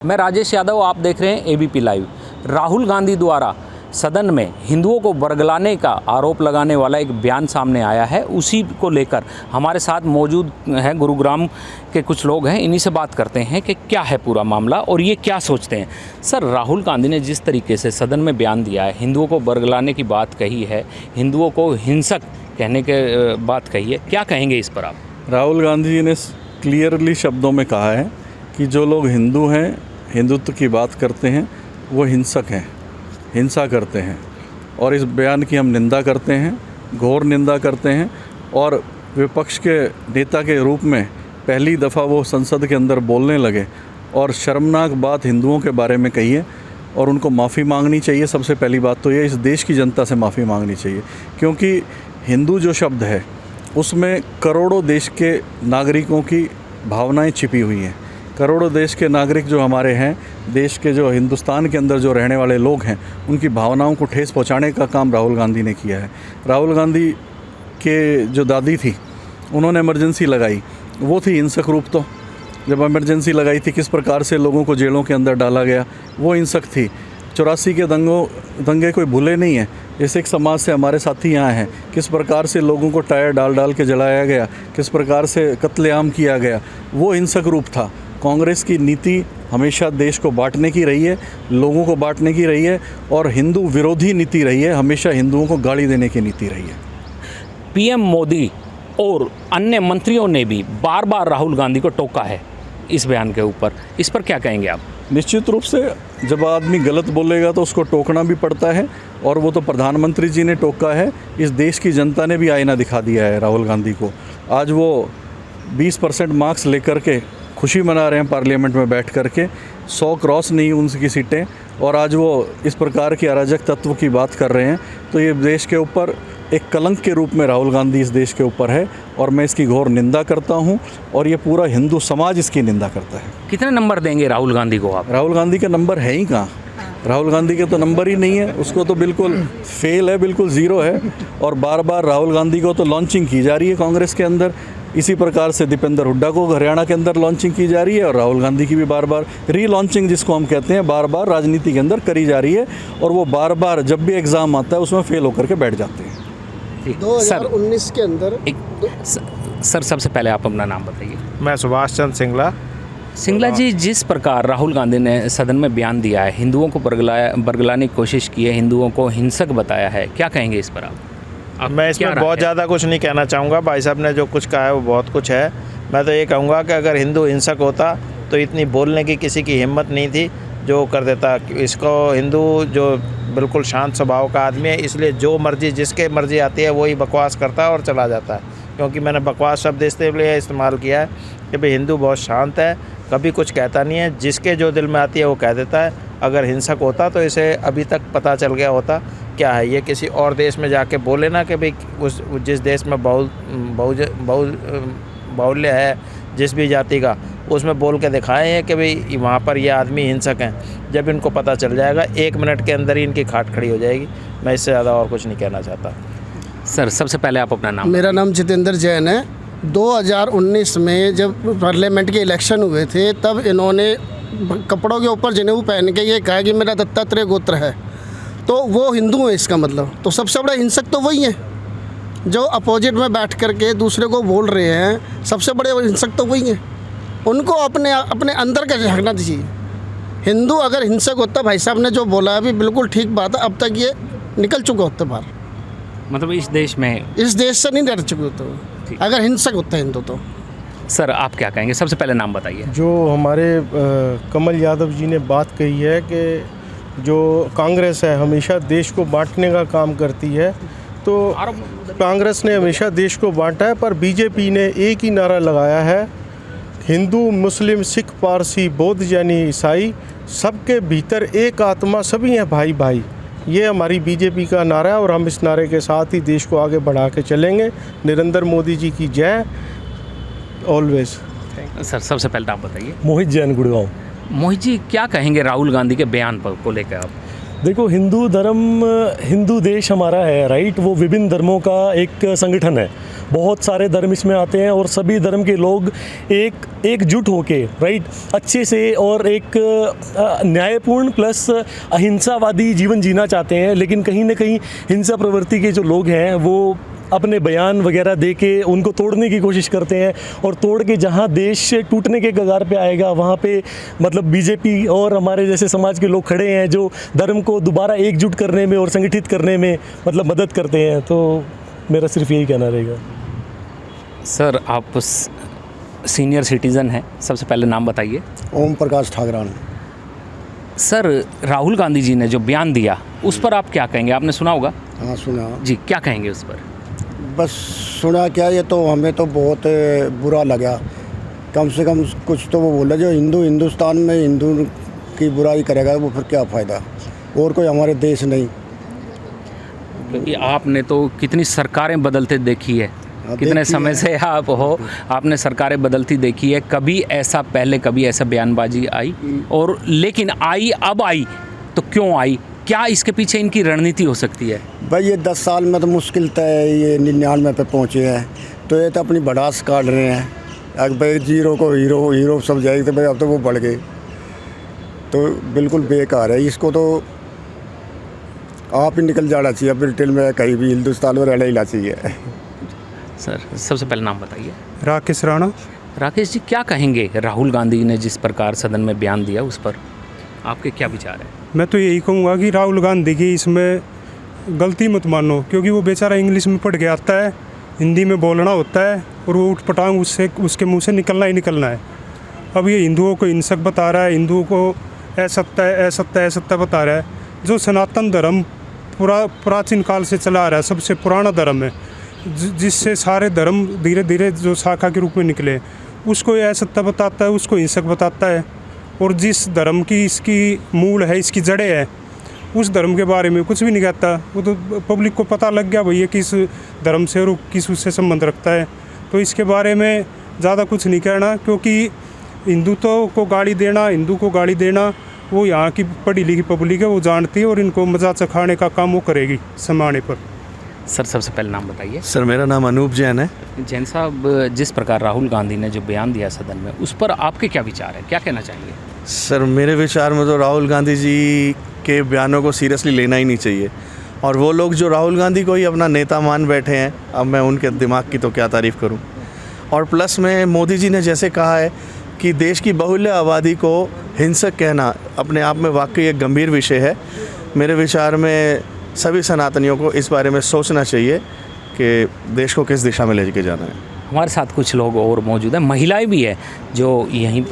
मैं राजेश यादव, आप देख रहे हैं एबीपी लाइव। राहुल गांधी द्वारा सदन में हिंदुओं को बरगलाने का आरोप लगाने वाला एक बयान सामने आया है। उसी को लेकर हमारे साथ मौजूद हैं गुरुग्राम के कुछ लोग हैं, इन्हीं से बात करते हैं कि क्या है पूरा मामला और ये क्या सोचते हैं। सर, राहुल गांधी ने जिस तरीके से सदन में बयान दिया है, हिंदुओं को बरगलाने की बात कही है, हिंदुओं को हिंसक कहने के बात कही है, क्या कहेंगे इस पर आप? राहुल गांधी जी ने क्लियरली शब्दों में कहा है कि जो लोग हिंदू हैं, हिंदुत्व की बात करते हैं, वो हिंसक हैं, हिंसा करते हैं। और इस बयान की हम निंदा करते हैं, घोर निंदा करते हैं। और विपक्ष के नेता के रूप में पहली दफ़ा वो संसद के अंदर बोलने लगे और शर्मनाक बात हिंदुओं के बारे में कही है और उनको माफ़ी मांगनी चाहिए। सबसे पहली बात तो ये, इस देश की जनता से माफ़ी मांगनी चाहिए, क्योंकि हिंदू जो शब्द है उसमें करोड़ों देश के नागरिकों की भावनाएं छिपी हुई हैं। करोड़ों देश के नागरिक जो हमारे हैं, देश के जो हिंदुस्तान के अंदर जो रहने वाले लोग हैं, उनकी भावनाओं को ठेस पहुंचाने का काम राहुल गांधी ने किया है। राहुल गांधी के जो दादी थी, उन्होंने इमरजेंसी लगाई, वो थी हिंसक रूप। तो जब इमरजेंसी लगाई थी, किस प्रकार से लोगों को जेलों के अंदर डाला गया, वो हिंसक थी। 84 के दंगे कोई भूले नहीं है। जैसे एक समाज से हमारे साथी यहाँ हैं, किस प्रकार से लोगों को टायर डाल डाल के जलाया गया, किस प्रकार से कत्लेआम किया गया, वो हिंसक रूप था। कांग्रेस की नीति हमेशा देश को बांटने की रही है, लोगों को बांटने की रही है और हिंदू विरोधी नीति रही है, हमेशा हिंदुओं को गाली देने की नीति रही है। पीएम मोदी और अन्य मंत्रियों ने भी बार बार राहुल गांधी को टोका है इस बयान के ऊपर, इस पर क्या कहेंगे आप? निश्चित रूप से जब आदमी गलत बोलेगा तो उसको टोकना भी पड़ता है, और वो तो प्रधानमंत्री जी ने टोका है। इस देश की जनता ने भी आईना दिखा दिया है राहुल गांधी को। आज वो 20% मार्क्स लेकर के खुशी मना रहे हैं पार्लियामेंट में बैठ कर के। 100 क्रॉस नहीं उनकी सीटें, और आज वो इस प्रकार की अराजक तत्व की बात कर रहे हैं। तो ये देश के ऊपर एक कलंक के रूप में राहुल गांधी इस देश के ऊपर है, और मैं इसकी घोर निंदा करता हूं, और ये पूरा हिंदू समाज इसकी निंदा करता है। कितने नंबर देंगे राहुल गांधी को आप? राहुल गांधी का नंबर है ही कहाँ? राहुल गांधी के तो नंबर ही नहीं है, उसको तो बिल्कुल फेल है, बिल्कुल ज़ीरो है। और बार बार राहुल गांधी को तो लॉन्चिंग की जा रही है कांग्रेस के अंदर। इसी प्रकार से दीपेंद्र हुड्डा को हरियाणा के अंदर लॉन्चिंग की जा रही है, और राहुल गांधी की भी बार बार री-लॉन्चिंग, जिसको हम कहते हैं, बार बार राजनीति के अंदर करी जा रही है। और वो बार बार जब भी एग्ज़ाम आता है उसमें फेल होकर के बैठ जाते हैं। 2019 के अंदर सर, सबसे पहले आप अपना नाम बताइए। मैं सुभाष चंद्र सिंगला जी, जिस प्रकार राहुल गांधी ने सदन में बयान दिया है, हिंदुओं को बरगलाने की कोशिश की है, हिंदुओं को हिंसक बताया है, क्या कहेंगे इस पर आप? मैं इसमें बहुत ज़्यादा कुछ नहीं कहना चाहूँगा। भाई साहब ने जो कुछ कहा है वो बहुत कुछ है। मैं तो ये कहूँगा कि अगर हिंदू हिंसक होता तो इतनी बोलने की किसी की हिम्मत नहीं थी जो कर देता। इसको हिंदू जो बिल्कुल शांत स्वभाव का आदमी है, इसलिए जो मर्जी, जिसके मर्जी आती है वही बकवास करता है और चला जाता है। क्योंकि मैंने बकवास शब्द इसलिए इस्तेमाल किया है कि भाई हिंदू बहुत शांत है, कभी कुछ कहता नहीं है, जिसके जो दिल में आती है वो कह देता है। अगर हिंसक होता तो इसे अभी तक पता चल गया होता क्या है। ये किसी और देश में जाके बोले ना कि भाई उस जिस देश में बाहुल्य है जिस भी जाति का, उसमें बोल के दिखाए हैं कि भाई वहाँ पर ये आदमी हिंसक हैं। जब इनको पता चल जाएगा, 1 मिनट के अंदर ही इनकी खाट खड़ी हो जाएगी। मैं इससे ज़्यादा और कुछ नहीं कहना चाहता। सर, सबसे पहले आप अपना नाम? मेरा नाम जितेंद्र जैन है। 2019 में जब पार्लियामेंट के इलेक्शन हुए थे, तब इन्होंने कपड़ों के ऊपर जनेऊ पहन के ये कहा कि मेरा दत्तात्रेय गोत्र है, तो वो हिंदू है इसका मतलब। तो सबसे बड़ा हिंसक तो वही है जो अपोजिट में बैठ करके दूसरे को बोल रहे हैं। सबसे बड़े हिंसक तो वही हैं। उनको अपने अंदर का झांकना चाहिए। हिंदू अगर हिंसक होता, भाई साहब ने जो बोला अभी बिल्कुल ठीक बात है, अब तक ये निकल चुके होते बाहर। मतलब इस देश से नहीं रह चुके होते अगर हिंसक होता है हिंदू तो। सर, आप क्या कहेंगे? सबसे पहले नाम बताइए। जो हमारे कमल यादव जी ने बात कही है कि जो कांग्रेस है हमेशा देश को बांटने का काम करती है, तो कांग्रेस ने हमेशा देश को बांटा है, पर बीजेपी ने एक ही नारा लगाया है, हिंदू, मुस्लिम, सिख, पारसी, बौद्ध यानी ईसाई, सबके भीतर एक आत्मा, सभी हैं भाई भाई। ये हमारी बीजेपी का नारा है, और हम इस नारे के साथ ही देश को आगे बढ़ा के चलेंगे। नरेंद्र मोदी जी की जय, ऑलवेज। सर, सबसे पहले आप बताइए। मोहित जैन, गुड़गांव। मोहित जी, क्या कहेंगे राहुल गांधी के बयान पर को लेकर आप? देखो, हिंदू धर्म, हिंदू देश हमारा है, राइट। वो विभिन्न धर्मों का एक संगठन है, बहुत सारे धर्म इसमें आते हैं और सभी धर्म के लोग एकजुट होके, राइट, अच्छे से और एक न्यायपूर्ण प्लस अहिंसावादी जीवन जीना चाहते हैं। लेकिन कहीं ना कहीं हिंसा प्रवृत्ति के जो लोग हैं वो अपने बयान वगैरह दे के उनको तोड़ने की कोशिश करते हैं, और तोड़ के जहाँ देश टूटने के कगार पे आएगा वहाँ पे मतलब बीजेपी और हमारे जैसे समाज के लोग खड़े हैं जो धर्म को दोबारा एकजुट करने में और संगठित करने में मतलब मदद करते हैं। तो मेरा सिर्फ यही कहना रहेगा। सर, आप सीनियर सिटीज़न हैं, सबसे पहले नाम बताइए। ओम प्रकाश ठाकरान। सर, राहुल गांधी जी ने जो बयान दिया उस पर आप क्या कहेंगे? आपने सुना होगा। हाँ, सुना जी, क्या कहेंगे उस पर? बस सुना क्या, ये तो हमें तो बहुत बुरा लगा। कम से कम कुछ तो वो बोला, जो हिंदुस्तान में हिंदू की बुराई करेगा वो फिर क्या फ़ायदा, और कोई हमारे देश नहीं। क्योंकि आपने तो कितनी सरकारें बदलते देखी है, कितने समय से आप हो, आपने सरकारें बदलती देखी है। कभी ऐसा पहले कभी ऐसा बयानबाजी आई, और लेकिन आई, अब आई तो क्यों आई? क्या इसके पीछे इनकी रणनीति हो सकती है? भाई ये 10 साल में तो मुश्किल तय ये 99 पे पहुँचे हैं, तो ये तो अपनी भड़ास काट रहे हैं। अगर भाई जीरो को हीरो सब जाएगी तो भाई अब तो वो बढ़ गए, तो बिल्कुल बेकार है। इसको तो आप ही निकल जाना चाहिए ब्रिटेन में, कहीं भी हिंदुस्तान में रहना ही ना चाहिए। सर, सबसे पहले नाम बताइए। राकेश राणा। राकेश जी, क्या कहेंगे राहुल गांधी ने जिस प्रकार सदन में बयान दिया उस पर आपके क्या विचार हैं? मैं तो यही कहूँगा कि राहुल गांधी की इसमें गलती मत मानो, क्योंकि वो बेचारा इंग्लिश में पढ़ के आता है, हिंदी में बोलना होता है और वो उठपटांग उसके मुंह से निकलना ही निकलना है। अब ये हिंदुओं को हिंसक बता रहा है, हिंदुओं को असत्य बता रहा है। जो सनातन धर्म प्राचीन काल से चला आ रहा है, सबसे पुराना धर्म है, जिससे सारे धर्म धीरे धीरे जो शाखा के रूप में निकले, उसको ये असत्य बताता है, उसको हिंसक बताता है। और जिस धर्म की इसकी मूल है, इसकी जड़ें है, उस धर्म के बारे में कुछ भी नहीं कहता। वो तो पब्लिक को पता लग गया भैया किस धर्म से और किस उससे संबंध रखता है, तो इसके बारे में ज़्यादा कुछ नहीं कहना। क्योंकि हिंदू को गाली देना वो यहाँ की पढ़ी लिखी पब्लिक है, वो जानती है, और इनको मजा चखाने का काम वो करेगी समाने पर। सर, सबसे पहले नाम बताइए। सर, मेरा नाम अनूप जैन है। जैन साहब, जिस प्रकार राहुल गांधी ने जो बयान दिया सदन में, उस पर आपके क्या विचार हैं, क्या कहना चाहेंगे? सर, मेरे विचार में तो राहुल गांधी जी के बयानों को सीरियसली लेना ही नहीं चाहिए, और वो लोग जो राहुल गांधी को ही अपना नेता मान बैठे हैं, अब मैं उनके दिमाग की तो क्या तारीफ़ करूं। और प्लस में मोदी जी ने जैसे कहा है कि देश की बहुल्य आबादी को हिंसक कहना अपने आप में वाकई एक गंभीर विषय है। मेरे विचार में सभी सनातनियों को इस बारे में सोचना चाहिए कि देश को किस दिशा में लेके जाना है। हमारे साथ कुछ लोग और मौजूद हैं, महिलाएं भी हैं जो यहीं।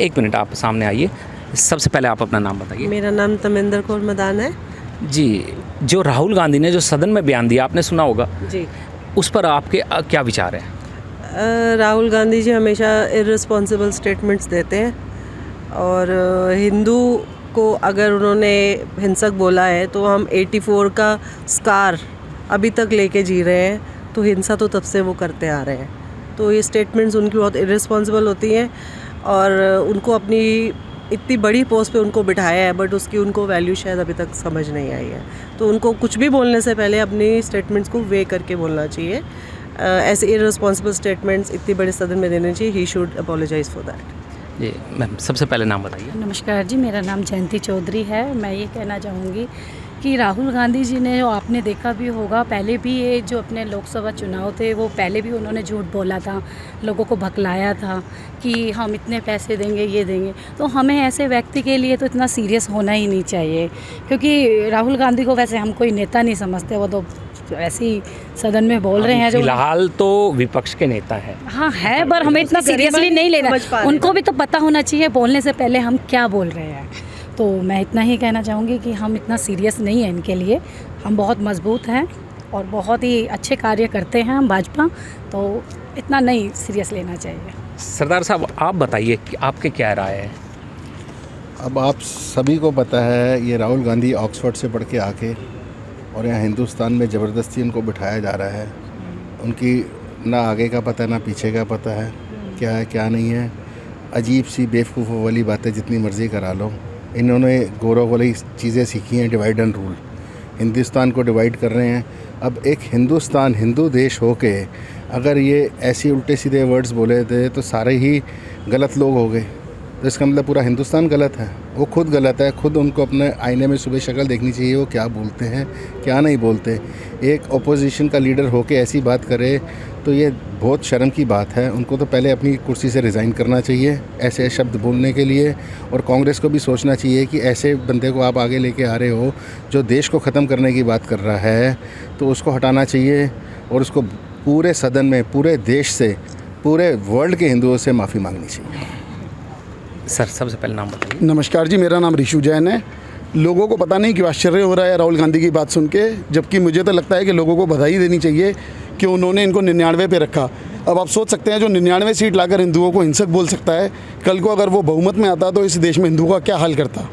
एक मिनट, आप सामने आइए। सबसे पहले आप अपना नाम बताइए। मेरा नाम तमिंदर कौर मदान है जी। जो राहुल गांधी ने जो सदन में बयान दिया, आपने सुना होगा जी, उस पर आपके क्या विचार हैं? राहुल गांधी जी हमेशा इररिस्पॉन्सिबल स्टेटमेंट्स देते हैं, और हिंदू को अगर उन्होंने हिंसक बोला है तो हम 84 का स्कार अभी तक लेके जी रहे हैं, तो हिंसा तो तब से वो करते आ रहे हैं। तो ये स्टेटमेंट्स उनकी बहुत इररिस्पॉन्सिबल होती हैं, और उनको अपनी इतनी बड़ी पोस्ट पे उनको बिठाया है, बट उसकी उनको वैल्यू शायद अभी तक समझ नहीं आई है। तो उनको कुछ भी बोलने से पहले अपनी स्टेटमेंट्स को वे करके बोलना चाहिए। ऐसे इररिस्पॉन्सिबल स्टेटमेंट्स इतनी बड़े सदन में देने चाहिए। He should apologize for that. जी मैम, सबसे पहले नाम बताइए। नमस्कार जी, मेरा नाम जयंती चौधरी है। मैं ये कहना चाहूँगी कि राहुल गांधी जी ने, जो आपने देखा भी होगा, पहले भी ये जो अपने लोकसभा चुनाव थे वो पहले भी उन्होंने झूठ बोला था, लोगों को भकलाया था कि हम इतने पैसे देंगे, ये देंगे। तो हमें ऐसे व्यक्ति के लिए तो इतना सीरियस होना ही नहीं चाहिए, क्योंकि राहुल गांधी को वैसे हम कोई नेता नहीं समझते, वो तो ऐसे ही सदन में बोल रहे हैं। जो फिलहाल तो विपक्ष के नेता है। हाँ है, पर हमें इतना सीरियसली नहीं लेना। उनको भी तो पता होना चाहिए बोलने से पहले हम क्या बोल रहे हैं। तो मैं इतना ही कहना चाहूँगी कि हम इतना सीरियस नहीं है इनके लिए। हम बहुत मजबूत हैं और बहुत ही अच्छे कार्य करते हैं हम भाजपा, तो इतना नहीं सीरियस लेना चाहिए। सरदार साहब, आप बताइए कि आपके क्या राय है? अब आप सभी को पता है, ये राहुल गांधी ऑक्सफोर्ड से पढ़ के आके और यहाँ हिंदुस्तान में ज़बरदस्ती उनको बिठाया जा रहा है। उनकी ना आगे का पता ना पीछे का पता है, क्या है क्या नहीं है। अजीब सी बेवकूफ़ों वाली बातें जितनी मर्ज़ी करा लो, इन्होंने गोरों वाली चीज़ें सीखी हैं, डिवाइड एंड रूल। हिंदुस्तान को डिवाइड कर रहे हैं। अब एक हिंदुस्तान हिंदू देश होके अगर ये ऐसे उल्टे सीधे वर्ड्स बोले थे तो सारे ही गलत लोग हो गए, तो इसका मतलब पूरा हिंदुस्तान गलत है। वो खुद गलत है। खुद उनको अपने आईने में सुबह शक्ल देखनी चाहिए, वो क्या बोलते हैं क्या नहीं बोलते। एक ओपोजिशन का लीडर होके ऐसी बात करे तो ये बहुत शर्म की बात है। उनको तो पहले अपनी कुर्सी से रिज़ाइन करना चाहिए ऐसे शब्द बोलने के लिए। और कांग्रेस को भी सोचना चाहिए कि ऐसे बंदे को आप आगे लेके आ रहे हो जो देश को ख़त्म करने की बात कर रहा है, तो उसको हटाना चाहिए और उसको पूरे सदन में, पूरे देश से, पूरे वर्ल्ड के हिंदुओं से माफ़ी मांगनी चाहिए। सर सबसे पहले नाम बताइए। नमस्कार जी, मेरा नाम ऋषु जैन है। लोगों को पता नहीं क्यों आश्चर्य हो रहा है राहुल गांधी की बात सुन के, जबकि मुझे तो लगता है कि लोगों को बधाई देनी चाहिए कि उन्होंने इनको 99 पे रखा। अब आप सोच सकते हैं जो 99 सीट लाकर हिंदुओं को हिंसक बोल सकता है, कल को अगर वो बहुमत में आता तो इस देश में हिंदुओं का क्या हाल करता।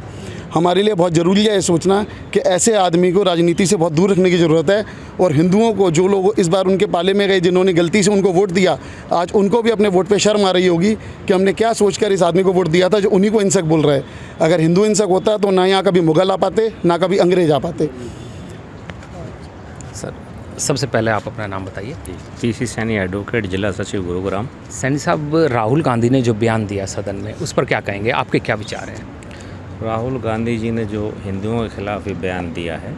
हमारे लिए बहुत ज़रूरी है ये सोचना कि ऐसे आदमी को राजनीति से बहुत दूर रखने की ज़रूरत है। और हिंदुओं को, जो लोग इस बार उनके पाले में गए, जिन्होंने गलती से उनको वोट दिया, आज उनको भी अपने वोट पे शर्म आ रही होगी कि हमने क्या सोचकर इस आदमी को वोट दिया था जो उन्हीं को हिंसक बोल रहा है। अगर हिंदू हिंसक होता तो ना यहाँ कभी मुग़ल आ पाते, ना कभी अंग्रेज आ पाते। सर सबसे पहले आप अपना नाम बताइए। पीसी सैनी, एडवोकेट, जिला सचिव गुरुग्राम। सैनी साहब, राहुल गांधी ने जो बयान दिया सदन में, उस पर क्या कहेंगे? आपके क्या विचार हैं? राहुल गांधी जी ने जो हिंदुओं के खिलाफ ये बयान दिया है,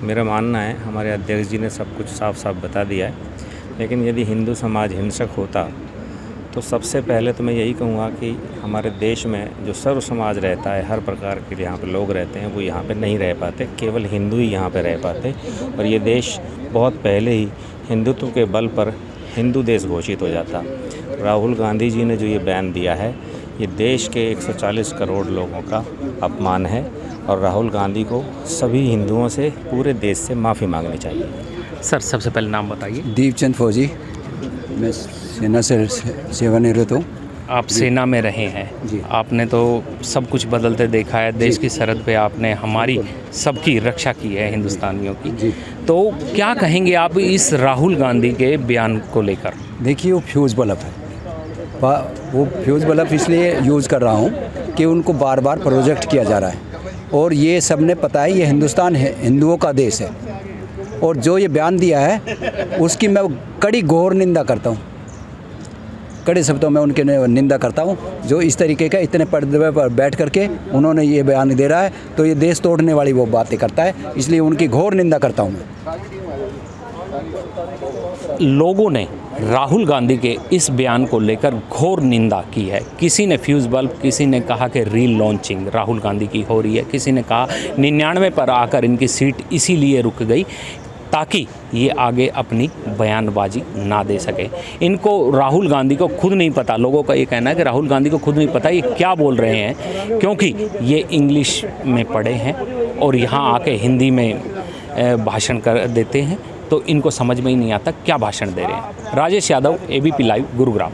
मेरा मानना है, हमारे अध्यक्ष जी ने सब कुछ साफ साफ बता दिया है। लेकिन यदि हिंदू समाज हिंसक होता तो सबसे पहले तो मैं यही कहूँगा कि हमारे देश में जो सर्व समाज रहता है, हर प्रकार के यहाँ पे लोग रहते हैं, वो यहाँ पे नहीं रह पाते, केवल हिंदू ही यहाँ पे रह पाते। और ये देश बहुत पहले ही हिंदुत्व के बल पर हिंदू देश घोषित हो जाता। राहुल गांधी जी ने जो ये बयान दिया है, ये देश के 140 करोड़ लोगों का अपमान है और राहुल गांधी को सभी हिंदुओं से, पूरे देश से माफ़ी मांगनी चाहिए। सर सबसे पहले नाम बताइए। दीपचंद फौजी, मैं सेना से सेवानिवृत्त हूँ। आप सेना में रहे हैं जी। आपने तो सब कुछ बदलते देखा है। देश की सरहद पे आपने हमारी सबकी रक्षा की है, हिंदुस्तानियों की जी। तो क्या कहेंगे आप इस राहुल गांधी के बयान को लेकर? देखिए, वो फ्यूज़ बल्ब है। वो फ्यूज़ बल्ब इसलिए यूज़ कर रहा हूँ कि उनको बार बार प्रोजेक्ट किया जा रहा है और ये सब ने पता है ये हिंदुस्तान है, हिंदुओं का देश है। और जो ये बयान दिया है उसकी मैं कड़ी घोर निंदा करता हूँ, कड़े शब्दों में उनके निंदा करता हूँ। जो इस तरीके का इतने पर्दे पर बैठ करके उन्होंने ये बयान दे रहा है तो ये देश तोड़ने वाली वो बातें करता है, इसलिए उनकी घोर निंदा करता हूँ मैं। लोगों ने राहुल गांधी के इस बयान को लेकर घोर निंदा की है। किसी ने फ्यूज़ बल्ब, किसी ने कहा कि रील लॉन्चिंग राहुल गांधी की हो रही है, किसी ने कहा 99 पर आकर इनकी सीट इसीलिए रुक गई ताकि ये आगे अपनी बयानबाजी ना दे सके। इनको राहुल गांधी को खुद नहीं पता, लोगों का ये कहना है कि राहुल गांधी को खुद नहीं पता ये क्या बोल रहे हैं, क्योंकि ये इंग्लिश में पढ़े हैं और यहाँ आके हिंदी में भाषण कर देते हैं, तो इनको समझ में ही नहीं आता क्या भाषण दे रहे हैं। Rajesh Yadav, ABP live, Gurugram.